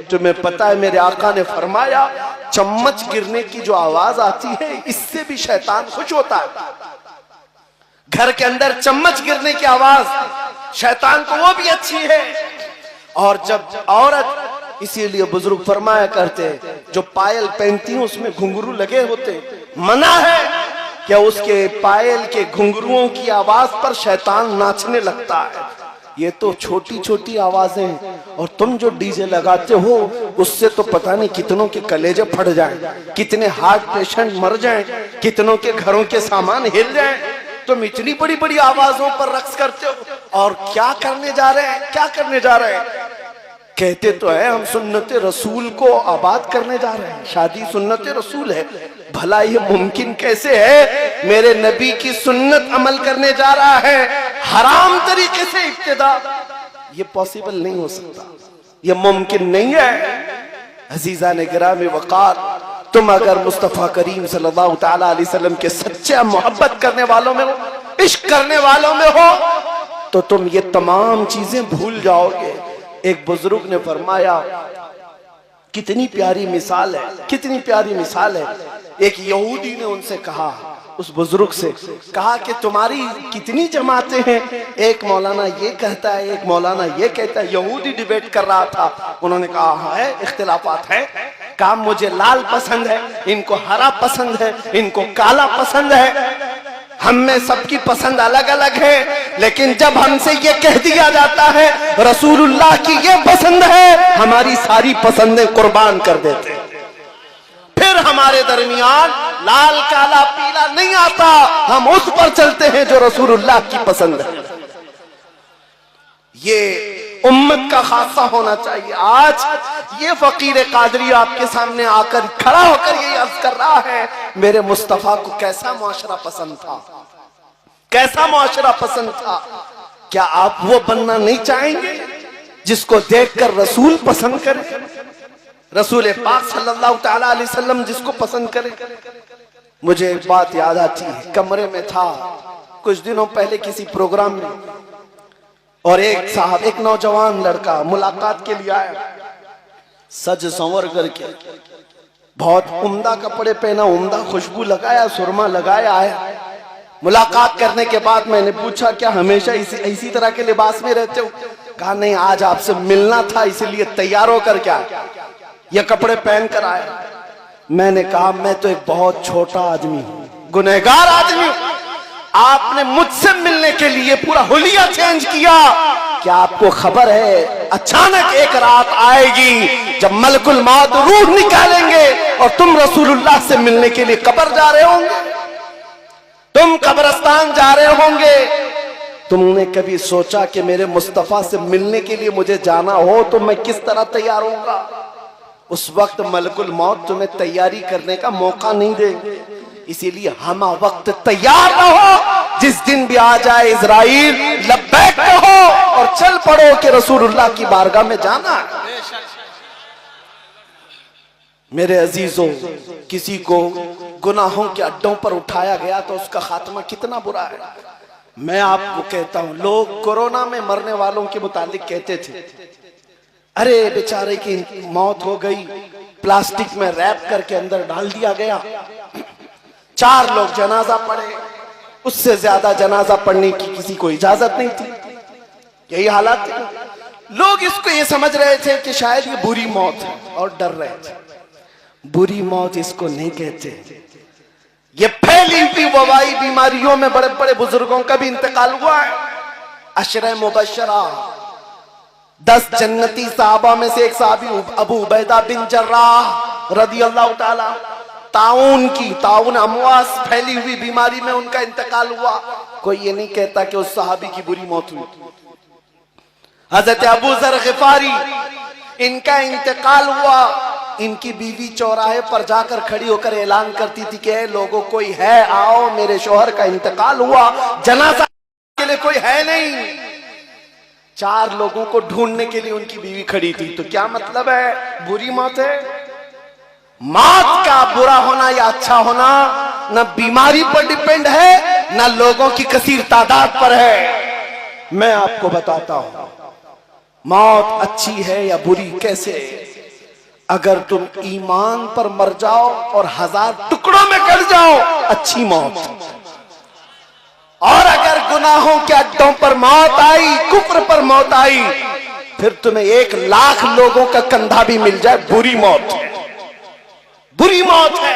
तुम्हें पता है मेरे आका ने फरमाया चम्मच गिरने की जो आवाज आती है इससे भी शैतान खुश होता है। घर के अंदर चम्मच गिरने की आवाज शैतान को वो भी अच्छी है। और जब औरत, इसीलिए बुजुर्ग फरमाया करते जो पायल पहनती है उसमें घुंघरू लगे होते, मना है क्या उसके पायल के घुंघरुओं की आवाज पर शैतान नाचने लगता है। ये तो छोटी छोटी आवाजें, और तुम जो डीजे लगाते हो उससे तो पता नहीं कितनों के कलेजे फट जाएं, कितने हार्ट पेशेंट मर जाएं, कितनों के घरों के सामान हिल जाएं। तुम इतनी बड़ी बड़ी आवाजों पर रक्स करते हो और क्या करने जा रहे हैं, क्या करने जा रहे हैं। कहते तो है हम सुन्नते रसूल को आबाद करने जा रहे हैं, शादी सुन्नते रसूल है। भला ये मुमकिन कैसे है, मेरे नबी की सुन्नत अमल करने जा रहा है हराम तरीके से इब्तिदा। ये पॉसिबल नहीं हो सकता, ये मुमकिन नहीं है। अजीजा ने गिरामी वकार, तुम अगर मुस्तफा करीम सल्लल्लाहु तआला अलैहि वसल्लम के सच्चे मोहब्बत करने वालों में हो, इश्क करने वालों में हो, तो तुम ये तमाम चीजें भूल जाओगे। एक बुजुर्ग ने फरमाया, कितनी प्यारी मिसाल है, कितनी प्यारी मिसाल है। एक यहूदी ने उनसे कहा, उस बुजुर्ग से कहा कि तुम्हारी कितनी जमातें हैं। एक मौलाना ये कहता है, एक मौलाना ये कहता है। यहूदी डिबेट कर रहा था। उन्होंने कहा है इख्तिलाफात है, काम मुझे लाल पसंद है, इनको हरा पसंद है, इनको काला पसंद है, हम में सबकी पसंद अलग अलग है। लेकिन जब हमसे ये कह दिया जाता है रसूलुल्लाह की ये पसंद है, हमारी सारी पसंदें कुर्बान कर देते हैं। फिर हमारे दरमियान लाल काला पीला नहीं आता, हम उस पर चलते हैं जो रसूलुल्लाह की पसंद है। ये उम्मत का खासा होना चाहिए। आज ये फकीर कादरी आपके सामने आकर खड़ा होकर ये अर्ज कर रहा है, मेरे मुस्तफा को कैसा मुआशरा पसंद था, कैसा मुआशरा पसंद था। क्या आप वो बनना नहीं चाहेंगे जिसको देखकर रसूल पसंद करे, रसूल पाक सल्लल्लाहु तआला अलैहि वसल्लम जिसको पसंद करे। मुझे एक बात याद आती है, कमरे में था कुछ दिनों पहले किसी प्रोग्राम में, और एक साहब, एक नौजवान लड़का मुलाकात के लिए आया, सज संवर करके, बहुत उम्दा कपड़े पहना, उम्दा खुशबू लगाया, सुरमा लगाया आया। मुलाकात करने के बाद मैंने पूछा क्या हमेशा इसी तरह के लिबास में रहते हो? कहा नहीं, आज आपसे मिलना था इसलिए तैयार होकर क्या ये कपड़े पहन कर आया। मैंने कहा मैं तो एक बहुत छोटा आदमी हूं, गुनहगार आदमी हूं, आपने मुझसे मिलने के लिए पूरा हुलिया चेंज किया। क्या आपको खबर है अचानक एक रात आएगी जब मलकुल मौत रूह निकालेंगे और तुम रसूलुल्लाह से मिलने के लिए कब्र जा रहे होंगे, तुम कब्रिस्तान जा रहे होंगे। तुमने कभी सोचा कि मेरे मुस्तफा से मिलने के लिए मुझे जाना हो तो मैं किस तरह तैयार होऊंगा? उस वक्त मलकुल मौत तुम्हें तैयारी करने का मौका नहीं देंगे। इसीलिए हम वक्त तैयार रहो, जिस दिन भी आ जाए इज़राइल लब्बैक कहो और चल पड़ो कि रसूलुल्लाह की बारगाह में जाना। मेरे अजीजों, किसी को गुनाहों के अड्डों पर उठाया गया तो उसका खात्मा कितना बुरा है। मैं आपको कहता हूं, लोग कोरोना में मरने वालों के मुतालिक कहते थे, अरे बेचारे की मौत हो गई, प्लास्टिक में रैप करके अंदर डाल दिया गया, 4 लोग जनाजा पढ़े, उससे ज्यादा जनाजा पढ़ने की किसी को इजाजत नहीं थी। यही हालात थी। लोग इसको ये समझ रहे थे कि शायद ये बुरी मौत है और डर रहे थे। बुरी मौत इसको नहीं कहते, ये फैली हुई वबाई बीमारियों में बड़े बड़े बुजुर्गों का भी इंतकाल हुआ है। अशरे मुबशरा, 10 जन्नती साहबा में से एक साहबी अबू उबैदा बिन जर्राह रदियल्लाहु ताला, ताउन अमवास फैली हुई बीमारी में उनका इंतकाल हुआ। कोई ये नहीं कहता कि उस सहाबी की बुरी मौत हुई। हजरत अबू जर गिफारी, इनका इंतकाल हुआ, इनकी बीवी चौराहे पर जाकर खड़ी होकर ऐलान करती थी कि लोगों कोई है आओ, मेरे शौहर का इंतकाल हुआ, जनाजा के लिए कोई है नहीं। 4 लोगों को ढूंढने के लिए उनकी बीवी खड़ी थी। तो क्या मतलब है, बुरी मौत है? मौत का बुरा होना या अच्छा होना न बीमारी पर डिपेंड है, न लोगों की कसीर तादाद पर है। मैं आपको बताता हूं मौत अच्छी है या बुरी कैसे। अगर तुम ईमान पर मर जाओ और 1000 टुकड़ों में कट जाओ, अच्छी मौत। और अगर गुनाहों के अड्डों पर मौत आई, कुफ्र पर मौत आई, फिर तुम्हें 1 लाख लोगों का कंधा भी मिल जाए, बुरी मौत है, बुरी मौत है।